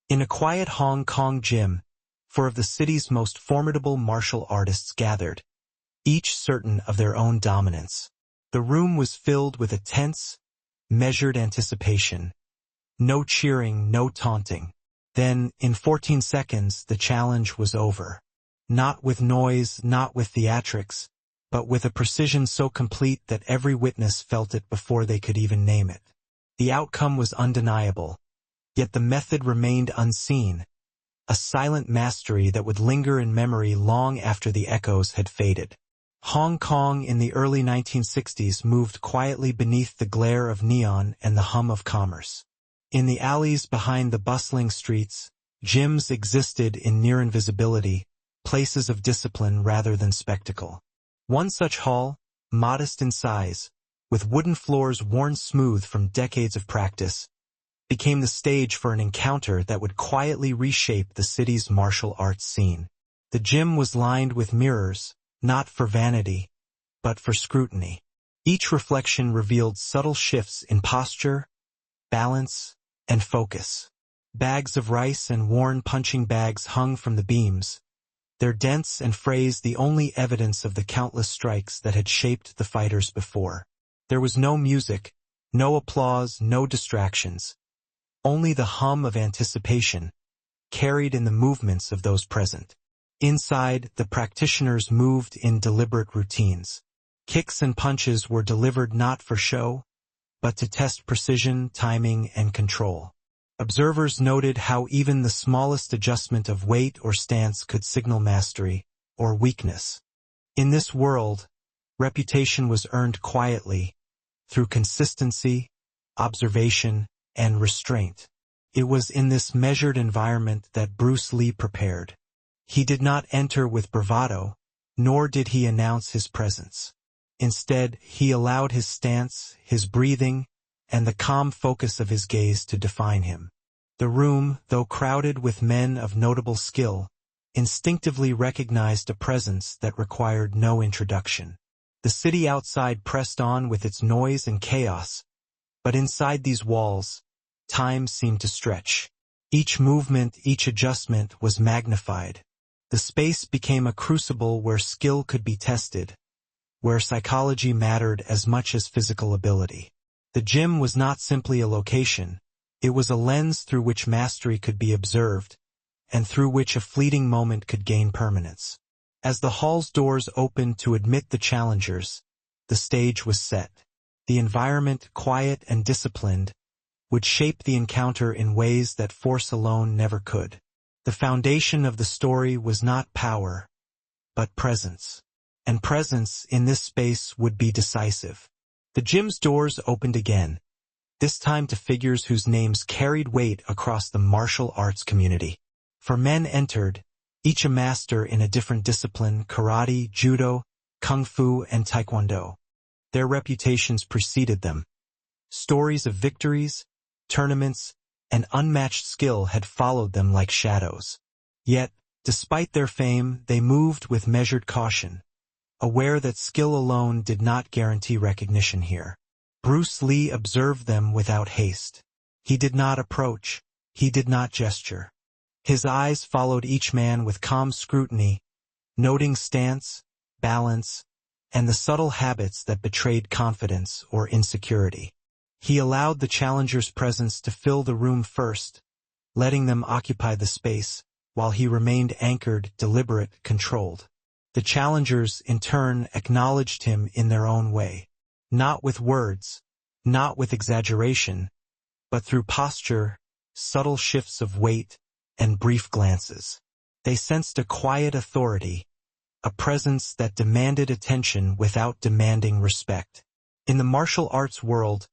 In a quiet Hong Kong gym, four of the city's most formidable martial artists gathered, each certain of their own dominance. The room was filled with a tense, measured anticipation. No cheering, no taunting. Then, in 14 seconds, the challenge was over. Not with noise, not with theatrics, but with a precision so complete that every witness felt it before they could even name it. The outcome was undeniable, yet the method remained unseen, a silent mastery that would linger in memory long after the echoes had faded. Hong Kong in the early 1960s moved quietly beneath the glare of neon and the hum of commerce. In the alleys behind the bustling streets, gyms existed in near invisibility, places of discipline rather than spectacle. One such hall, modest in size, with wooden floors worn smooth from decades of practice, became the stage for an encounter that would quietly reshape the city's martial arts scene. The gym was lined with mirrors, not for vanity, but for scrutiny. Each reflection revealed subtle shifts in posture, balance, and focus. Bags of rice and worn punching bags hung from the beams, their dents and frays the only evidence of the countless strikes that had shaped the fighters before. There was no music, no applause, no distractions. Only the hum of anticipation, carried in the movements of those present. Inside, the practitioners moved in deliberate routines. Kicks and punches were delivered not for show, but to test precision, timing, and control. Observers noted how even the smallest adjustment of weight or stance could signal mastery or weakness. In this world, reputation was earned quietly, through consistency, observation, and restraint. It was in this measured environment that Bruce Lee prepared. He did not enter with bravado, nor did he announce his presence. Instead, he allowed his stance, his breathing, and the calm focus of his gaze to define him. The room, though crowded with men of notable skill, instinctively recognized a presence that required no introduction. The city outside pressed on with its noise and chaos, but inside these walls, time seemed to stretch. Each movement, each adjustment was magnified. The space became a crucible where skill could be tested, where psychology mattered as much as physical ability. The gym was not simply a location, it was a lens through which mastery could be observed, and through which a fleeting moment could gain permanence. As the hall's doors opened to admit the challengers, the stage was set. The environment, quiet and disciplined, would shape the encounter in ways that force alone never could. The foundation of the story was not power, but presence. And presence in this space would be decisive. The gym's doors opened again, this time to figures whose names carried weight across the martial arts community. For men entered, each a master in a different discipline: karate, judo, kung fu, and taekwondo. Their reputations preceded them. Stories of victories, tournaments, and unmatched skill had followed them like shadows. Yet, despite their fame, they moved with measured caution, aware that skill alone did not guarantee recognition here. Bruce Lee observed them without haste. He did not approach. He did not gesture. His eyes followed each man with calm scrutiny, noting stance, balance, and the subtle habits that betrayed confidence or insecurity. He allowed the challenger's presence to fill the room first, letting them occupy the space, while he remained anchored, deliberate, controlled. The challengers, in turn, acknowledged him in their own way. Not with words, not with exaggeration, but through posture, subtle shifts of weight, and brief glances. They sensed a quiet authority, a presence that demanded attention without demanding respect. In the martial arts world,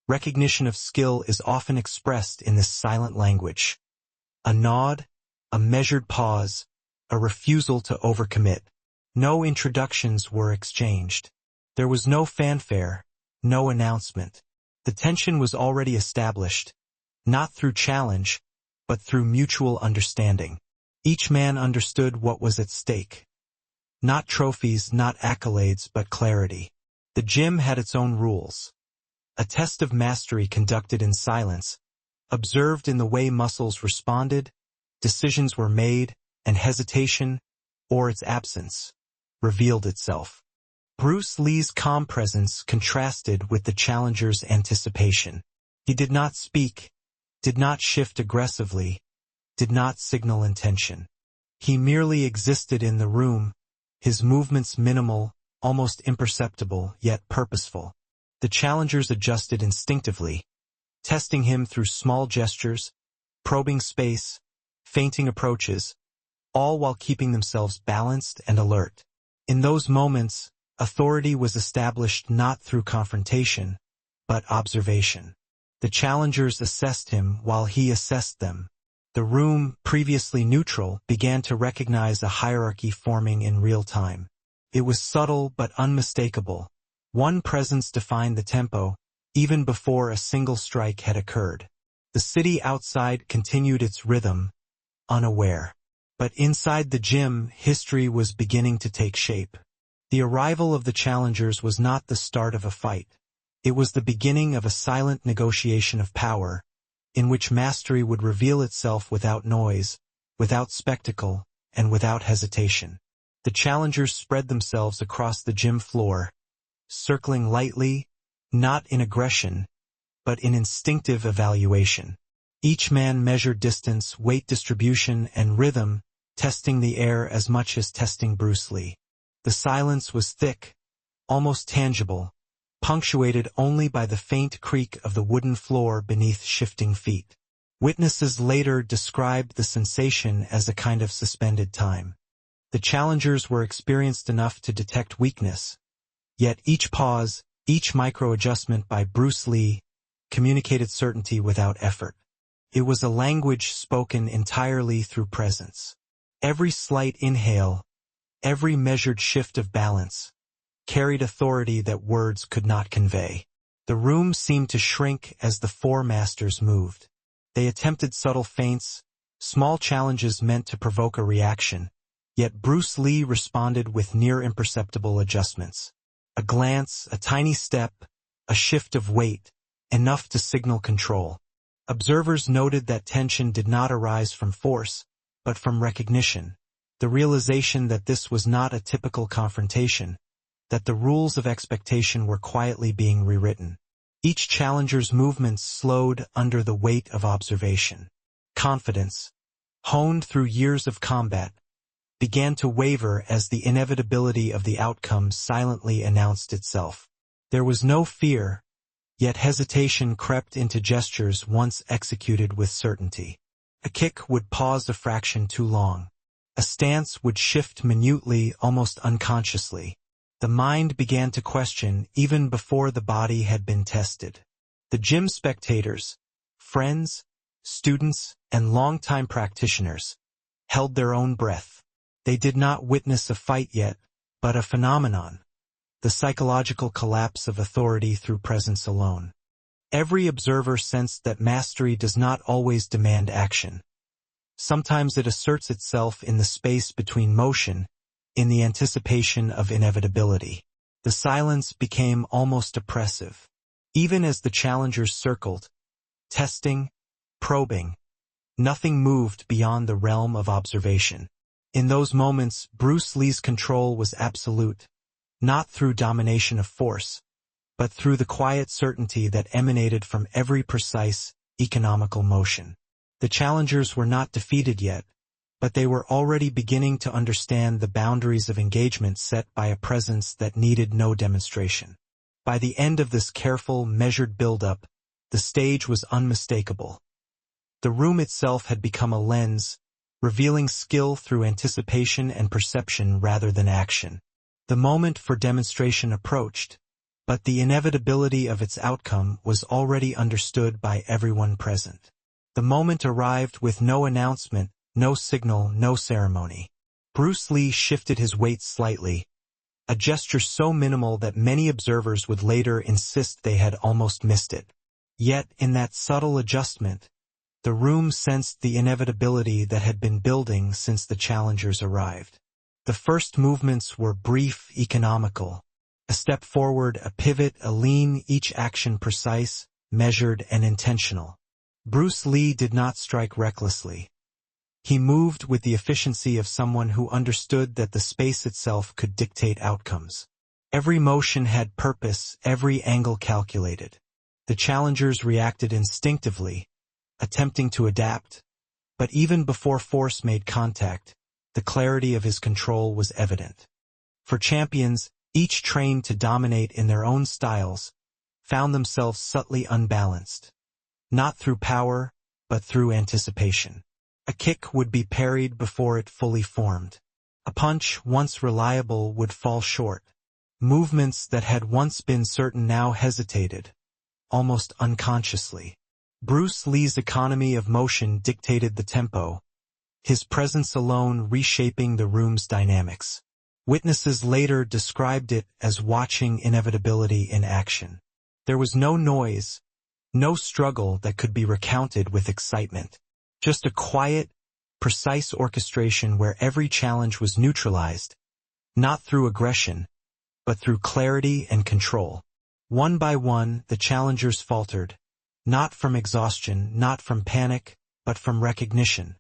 recognition of skill is often expressed in this silent language. A nod, a measured pause, a refusal to overcommit. No introductions were exchanged. There was no fanfare, no announcement. The tension was already established, not through challenge, but through mutual understanding. Each man understood what was at stake. Not trophies, not accolades, but clarity. The gym had its own rules. A test of mastery conducted in silence, observed in the way muscles responded, decisions were made, and hesitation, or its absence, revealed itself. Bruce Lee's calm presence contrasted with the challenger's anticipation. He did not speak, did not shift aggressively, did not signal intention. He merely existed in the room, his movements minimal, almost imperceptible, yet purposeful. The challengers adjusted instinctively, testing him through small gestures, probing space, feinting approaches, all while keeping themselves balanced and alert. In those moments, authority was established not through confrontation, but observation. The challengers assessed him while he assessed them. The room, previously neutral, began to recognize a hierarchy forming in real time. It was subtle but unmistakable. One presence defined the tempo, even before a single strike had occurred. The city outside continued its rhythm, unaware. But inside the gym, history was beginning to take shape. The arrival of the challengers was not the start of a fight. It was the beginning of a silent negotiation of power, in which mastery would reveal itself without noise, without spectacle, and without hesitation. The challengers spread themselves across the gym floor, circling lightly, not in aggression, but in instinctive evaluation. Each man measured distance, weight distribution, and rhythm, testing the air as much as testing Bruce Lee. The silence was thick, almost tangible, punctuated only by the faint creak of the wooden floor beneath shifting feet. Witnesses later described the sensation as a kind of suspended time. The challengers were experienced enough to detect weakness, yet each pause, each micro-adjustment by Bruce Lee, communicated certainty without effort. It was a language spoken entirely through presence. Every slight inhale, every measured shift of balance, carried authority that words could not convey. The room seemed to shrink as the four masters moved. They attempted subtle feints, small challenges meant to provoke a reaction, yet Bruce Lee responded with near imperceptible adjustments. A glance, a tiny step, a shift of weight, enough to signal control. Observers noted that tension did not arise from force, but from recognition, the realization that this was not a typical confrontation, that the rules of expectation were quietly being rewritten. Each challenger's movements slowed under the weight of observation. Confidence, honed through years of combat, began to waver as the inevitability of the outcome silently announced itself. There was no fear, yet hesitation crept into gestures once executed with certainty. A kick would pause a fraction too long. A stance would shift minutely, almost unconsciously. The mind began to question even before the body had been tested. The gym spectators, friends, students, and longtime practitioners, held their own breath. They did not witness a fight yet, but a phenomenon, the psychological collapse of authority through presence alone. Every observer sensed that mastery does not always demand action. Sometimes it asserts itself in the space between motion, in the anticipation of inevitability. The silence became almost oppressive. Even as the challengers circled, testing, probing, nothing moved beyond the realm of observation. In those moments, Bruce Lee's control was absolute, not through domination of force, but through the quiet certainty that emanated from every precise, economical motion. The challengers were not defeated yet, but they were already beginning to understand the boundaries of engagement set by a presence that needed no demonstration. By the end of this careful, measured build-up, the stage was unmistakable. The room itself had become a lens, revealing skill through anticipation and perception rather than action. The moment for demonstration approached, but the inevitability of its outcome was already understood by everyone present. The moment arrived with no announcement, no signal, no ceremony. Bruce Lee shifted his weight slightly, a gesture so minimal that many observers would later insist they had almost missed it. Yet, in that subtle adjustment, the room sensed the inevitability that had been building since the challengers arrived. The first movements were brief, economical. A step forward, a pivot, a lean, each action precise, measured, and intentional. Bruce Lee did not strike recklessly. He moved with the efficiency of someone who understood that the space itself could dictate outcomes. Every motion had purpose, every angle calculated. The challengers reacted instinctively, attempting to adapt, but even before force made contact, the clarity of his control was evident. For champions, each trained to dominate in their own styles, found themselves subtly unbalanced. Not through power, but through anticipation. A kick would be parried before it fully formed. A punch, once reliable, would fall short. Movements that had once been certain now hesitated, almost unconsciously. Bruce Lee's economy of motion dictated the tempo, his presence alone reshaping the room's dynamics. Witnesses later described it as watching inevitability in action. There was no noise, no struggle that could be recounted with excitement. Just a quiet, precise orchestration where every challenge was neutralized, not through aggression, but through clarity and control. One by one, the challengers faltered, not from exhaustion, not from panic, but from recognition.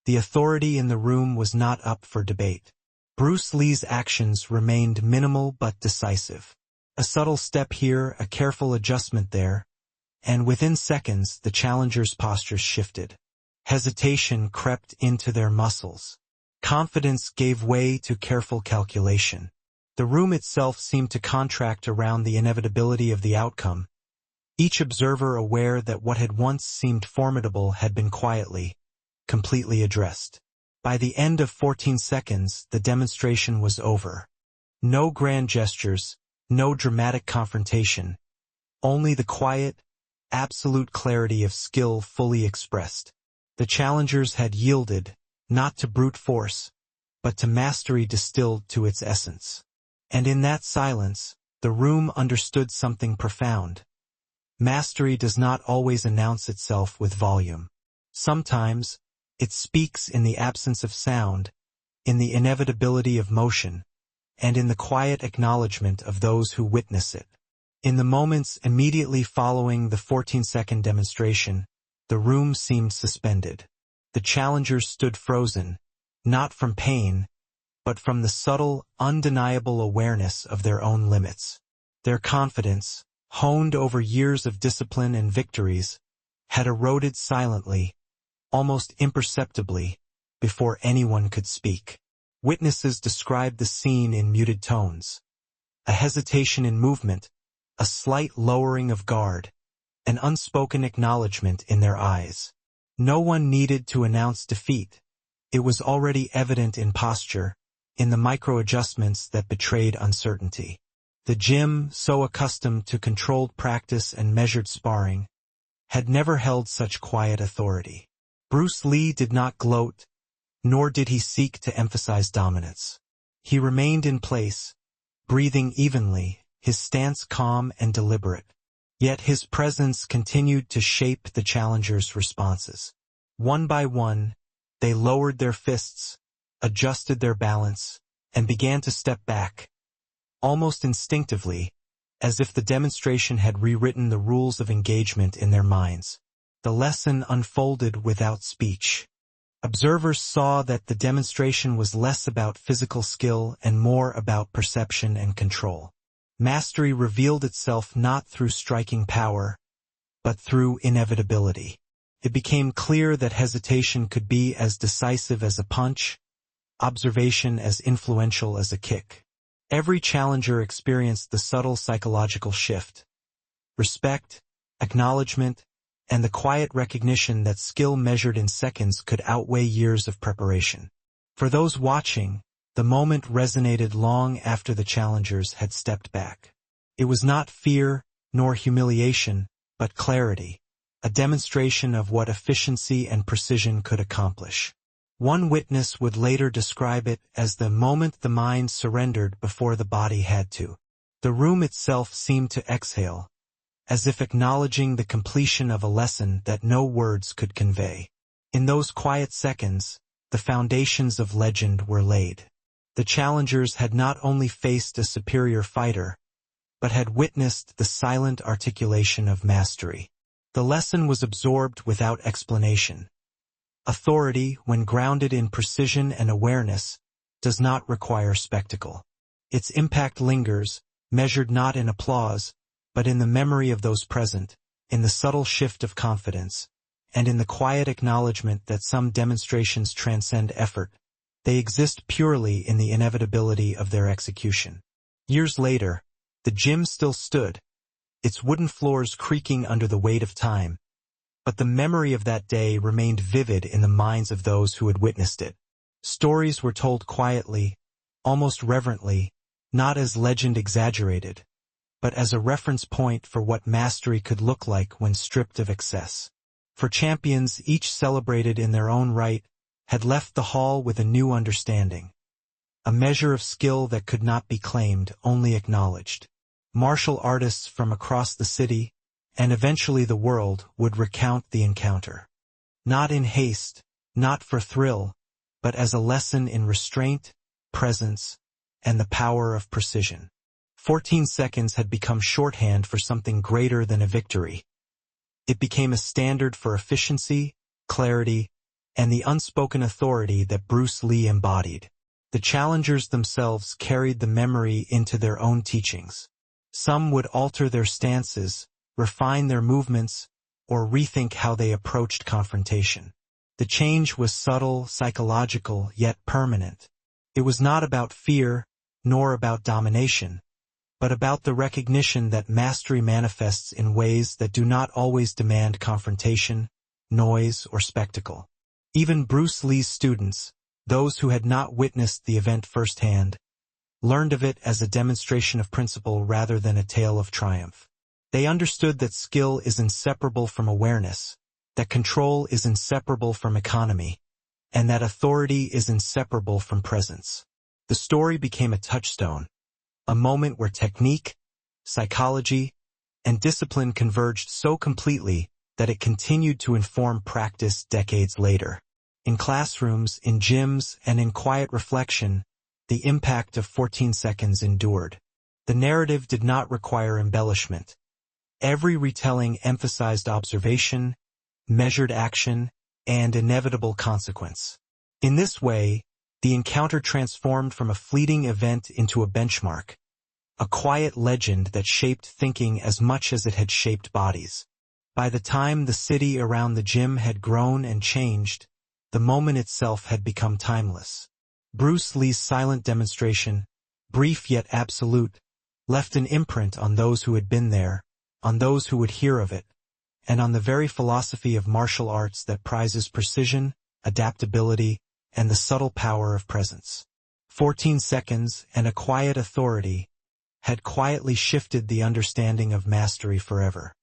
The authority in the room was not up for debate. Bruce Lee's actions remained minimal but decisive. A subtle step here, a careful adjustment there, and within seconds the challengers' postures shifted. Hesitation crept into their muscles. Confidence gave way to careful calculation. The room itself seemed to contract around the inevitability of the outcome, each observer aware that what had once seemed formidable had been quietly, completely addressed. By the end of 14 seconds, the demonstration was over. No grand gestures, no dramatic confrontation, only the quiet, absolute clarity of skill fully expressed. The challengers had yielded, not to brute force, but to mastery distilled to its essence. And in that silence, the room understood something profound. Mastery does not always announce itself with volume. Sometimes, it speaks in the absence of sound, in the inevitability of motion, and in the quiet acknowledgement of those who witness it. In the moments immediately following the 14-second demonstration, the room seemed suspended. The challengers stood frozen, not from pain, but from the subtle, undeniable awareness of their own limits. Their confidence, honed over years of discipline and victories, had eroded silently, almost imperceptibly, before anyone could speak. Witnesses described the scene in muted tones. A hesitation in movement, a slight lowering of guard, an unspoken acknowledgement in their eyes. No one needed to announce defeat. It was already evident in posture, in the micro-adjustments that betrayed uncertainty. The gym, so accustomed to controlled practice and measured sparring, had never held such quiet authority. Bruce Lee did not gloat, nor did he seek to emphasize dominance. He remained in place, breathing evenly, his stance calm and deliberate. Yet his presence continued to shape the challengers' responses. One by one, they lowered their fists, adjusted their balance, and began to step back, almost instinctively, as if the demonstration had rewritten the rules of engagement in their minds. The lesson unfolded without speech. Observers saw that the demonstration was less about physical skill and more about perception and control. Mastery revealed itself not through striking power, but through inevitability. It became clear that hesitation could be as decisive as a punch, observation as influential as a kick. Every challenger experienced the subtle psychological shift. Respect, acknowledgement, and the quiet recognition that skill measured in seconds could outweigh years of preparation. For those watching, the moment resonated long after the challengers had stepped back. It was not fear, nor humiliation, but clarity, a demonstration of what efficiency and precision could accomplish. One witness would later describe it as the moment the mind surrendered before the body had to. The room itself seemed to exhale, as if acknowledging the completion of a lesson that no words could convey. In those quiet seconds, the foundations of legend were laid. The challengers had not only faced a superior fighter, but had witnessed the silent articulation of mastery. The lesson was absorbed without explanation. Authority, when grounded in precision and awareness, does not require spectacle. Its impact lingers, measured not in applause, but in the memory of those present, in the subtle shift of confidence, and in the quiet acknowledgement that some demonstrations transcend effort. They exist purely in the inevitability of their execution. Years later, the gym still stood, its wooden floors creaking under the weight of time, but the memory of that day remained vivid in the minds of those who had witnessed it. Stories were told quietly, almost reverently, not as legend exaggerated, but as a reference point for what mastery could look like when stripped of excess. For champions, each celebrated in their own right, had left the hall with a new understanding. A measure of skill that could not be claimed, only acknowledged. Martial artists from across the city, and eventually the world, would recount the encounter. Not in haste, not for thrill, but as a lesson in restraint, presence, and the power of precision. 14 seconds had become shorthand for something greater than a victory. It became a standard for efficiency, clarity, and the unspoken authority that Bruce Lee embodied. The challengers themselves carried the memory into their own teachings. Some would alter their stances, refine their movements, or rethink how they approached confrontation. The change was subtle, psychological, yet permanent. It was not about fear, nor about domination, but about the recognition that mastery manifests in ways that do not always demand confrontation, noise, or spectacle. Even Bruce Lee's students, those who had not witnessed the event firsthand, learned of it as a demonstration of principle rather than a tale of triumph. They understood that skill is inseparable from awareness, that control is inseparable from economy, and that authority is inseparable from presence. The story became a touchstone, a moment where technique, psychology, and discipline converged so completely that it continued to inform practice decades later. In classrooms, in gyms, and in quiet reflection, the impact of 14 seconds endured. The narrative did not require embellishment. Every retelling emphasized observation, measured action, and inevitable consequence. In this way, the encounter transformed from a fleeting event into a benchmark, a quiet legend that shaped thinking as much as it had shaped bodies. By the time the city around the gym had grown and changed, the moment itself had become timeless. Bruce Lee's silent demonstration, brief yet absolute, left an imprint on those who had been there, on those who would hear of it, and on the very philosophy of martial arts that prizes precision, adaptability, and the subtle power of presence. 14 seconds and a quiet authority had quietly shifted the understanding of mastery forever.